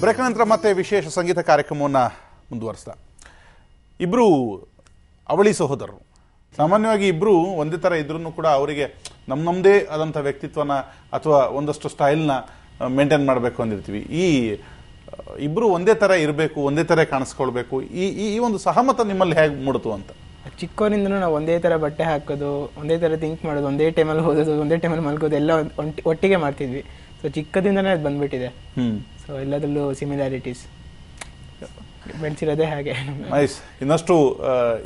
Break ನಂತರ ಮತ್ತೆ ವಿಶೇಷ ಸಂಗೀತ ಕಾರ್ಯಕ್ರಮವನ್ನು ಮುಂದುವರಿಸ್ತಾ ಇಬ್ಬರು ಅವಳಿ ಸಹೋದರರು. ಸಾಮಾನ್ಯವಾಗಿ ಇಬ್ಬರು ಒಂದೇ ಥರ ಇದ್ರೂ ಕೂಡ ಅವರಿಗೆ ನಮ್ಮದೇ ಆದಂಥ ವ್ಯಕ್ತಿತ್ವನ ಅಥವಾ ಒಂದಷ್ಟು ಸ್ಟೈಲ್ನ ಮೇಂಟೈನ್ ಮಾಡಬೇಕು ಅಂದಿರ್ತೀವಿ. ಈ ಇಬ್ಬರು ಒಂದೇ ಥರ ಇರಬೇಕು, ಒಂದೇ ಥರ ಕಾಣಿಸ್ಕೊಳ್ಬೇಕು, ಈ ಒಂದು ಸಹಮತ ನಿಮ್ಮಲ್ಲಿ ಹೇಗೆ ಮೂಡಿತು ಅಂತ? ಚಿಕ್ಕವರಿಂದನೂ ನಾವು ಒಂದೇ ಥರ ಬಟ್ಟೆ ಹಾಕೋದು, ಒಂದೇ ಥರ ಥಿಂಕ್ ಮಾಡೋದು, ಒಂದೇ ಟೈಮಲ್ಲಿ ಓದೋದು, ಒಂದೇ ಟೈಮಲ್ಲಿ ಮಲ್ಕೋದು ಎಲ್ಲ ಒಟ್ಟಿಗೆ ಮಾಡ್ತಿದ್ವಿ. ಸೊ ಚಿಕ್ಕದಿಂದನೇ ಅದು ಬಂದ್ಬಿಟ್ಟಿದೆ. ಸೊ ಎಲ್ಲದರಲ್ಲೂ ಸಿಮಿಲಾರಿಟೀಸ್ ಬೆಳೆಸಿರೋದೇ ಹಾಗೆ. ನೈಸ್. ಇನ್ನಷ್ಟು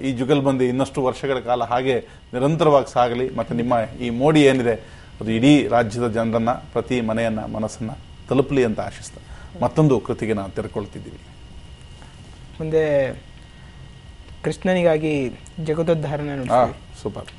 ಈ ಜುಗಲ್ಬಂದಿ ಇನ್ನಷ್ಟು ವರ್ಷಗಳ ಕಾಲ ಹಾಗೆ ನಿರಂತರವಾಗಿ ಸಾಗಲಿ. ಮತ್ತು ನಿಮ್ಮ ಈ ಮೋಡಿ ಏನಿದೆ ಅದು ಇಡೀ ರಾಜ್ಯದ ಜನರನ್ನ, ಪ್ರತಿ ಮನೆಯನ್ನ, ಮನಸ್ಸನ್ನ ತಲುಪಲಿ ಅಂತ ಆಶಿಸ್ತಾ ಮತ್ತೊಂದು ಕೃತಿಗೆ ನಾವು ತೆರೆಕೊಳ್ತಿದ್ದೀವಿ. ಮುಂದೆ ಕೃಷ್ಣನಿಗಾಗಿ ಜಗದೋದ್ಧಾರನ ನೋಡ್ತೀವಿ. ಸೂಪರ್.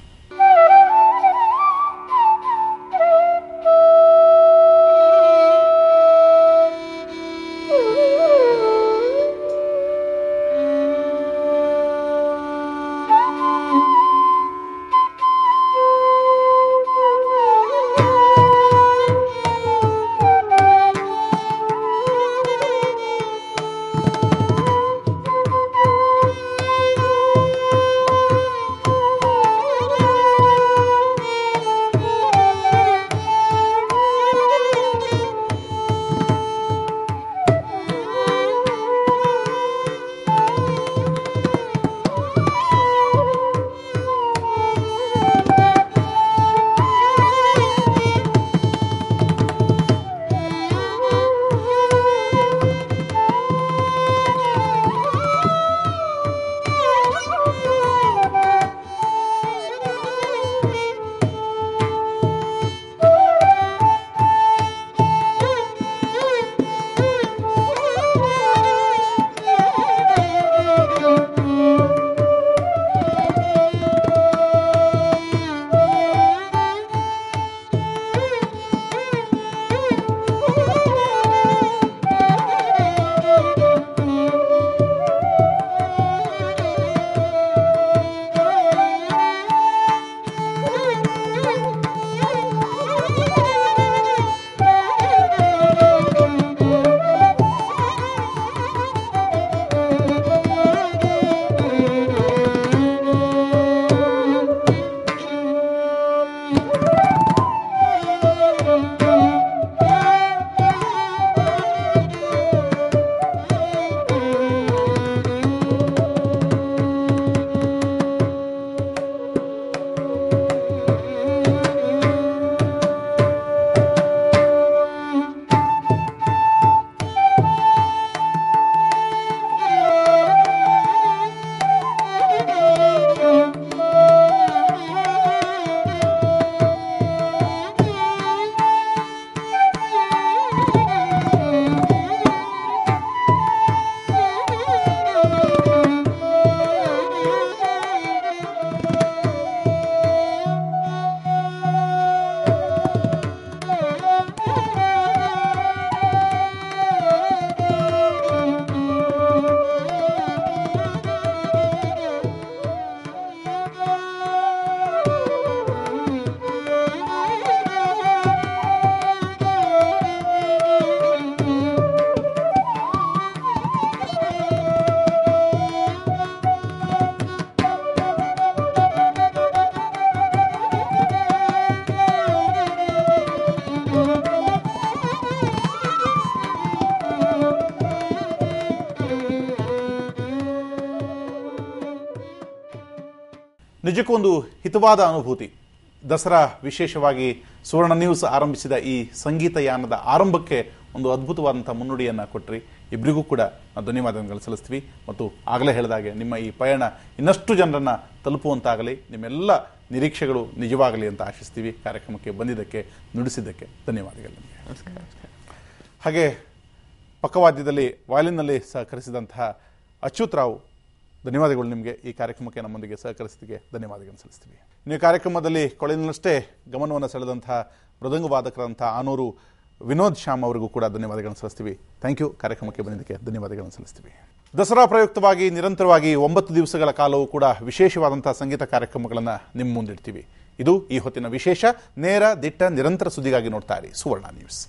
ನಿಜಕ್ಕೂ ಒಂದು ಹಿತವಾದ ಅನುಭೂತಿ. ದಸರಾ ವಿಶೇಷವಾಗಿ ಸುವರ್ಣ ನ್ಯೂಸ್ ಆರಂಭಿಸಿದ ಈ ಸಂಗೀತ ಯಾನದ ಆರಂಭಕ್ಕೆ ಒಂದು ಅದ್ಭುತವಾದಂಥ ಮುನ್ನುಡಿಯನ್ನು ಕೊಟ್ಟರಿ. ಇಬ್ಬರಿಗೂ ಕೂಡ ಧನ್ಯವಾದಗಳನ್ನು ಸಲ್ಲಿಸ್ತೀವಿ. ಮತ್ತು ಆಗಲೇ ಹೇಳಿದಾಗೆ ನಿಮ್ಮ ಈ ಪಯಣ ಇನ್ನಷ್ಟು ಜನರನ್ನು ತಲುಪುವಂತಾಗಲಿ, ನಿಮ್ಮೆಲ್ಲ ನಿರೀಕ್ಷೆಗಳು ನಿಜವಾಗಲಿ ಅಂತ ಆಶಿಸ್ತೀವಿ. ಕಾರ್ಯಕ್ರಮಕ್ಕೆ ಬಂದಿದ್ದಕ್ಕೆ, ನುಡಿಸಿದ್ದಕ್ಕೆ ಧನ್ಯವಾದಗಳು ನಿಮಗೆ. ನಮಸ್ಕಾರ. ಹಾಗೆ ಪಕ್ಕವಾದ್ಯದಲ್ಲಿ ವಾಯಲಿನ್ನಲ್ಲಿ ಸಹಕರಿಸಿದಂತಹ ಅಚ್ಯುತ್ ರಾವ್, ಧನ್ಯವಾದಗಳು ನಿಮಗೆ. ಈ ಕಾರ್ಯಕ್ರಮಕ್ಕೆ ನಮ್ಮೊಂದಿಗೆ ಸಹಕರಿಸಿದ್ದಕ್ಕೆ ಧನ್ಯವಾದಗಳನ್ನು ಸಲ್ಲಿಸ್ತೀವಿ. ನೀವು ಕಾರ್ಯಕ್ರಮದಲ್ಲಿ ಕೊಳಲಿನಷ್ಟೇ ಗಮನವನ್ನು ಸೆಳೆದಂತಹ ಮೃದಂಗ ವಾದಕರಂಥ ಆನೂರು ವಿನೋದ್ ಶ್ಯಾಮ್ ಅವರಿಗೂ ಕೂಡ ಧನ್ಯವಾದಗಳನ್ನು ಸಲ್ಲಿಸ್ತೀವಿ. Thank you. ಕಾರ್ಯಕ್ರಮಕ್ಕೆ ಬಂದಿದ್ದಕ್ಕೆ ಧನ್ಯವಾದಗಳನ್ನು ಸಲ್ಲಿಸ್ತೀವಿ. ದಸರಾ ಪ್ರಯುಕ್ತವಾಗಿ ನಿರಂತರವಾಗಿ 9 ದಿವಸಗಳ ಕಾಲವೂ ಕೂಡ ವಿಶೇಷವಾದಂತಹ ಸಂಗೀತ ಕಾರ್ಯಕ್ರಮಗಳನ್ನು ನಿಮ್ಮ ಮುಂದಿಡ್ತೀವಿ. ಇದು ಈ ಹೊತ್ತಿನ ವಿಶೇಷ. ನೇರ, ದಿಟ್ಟ, ನಿರಂತರ ಸುದ್ದಿಗಾಗಿ ನೋಡ್ತಾ ಇರಿ ಸುವರ್ಣ ನ್ಯೂಸ್.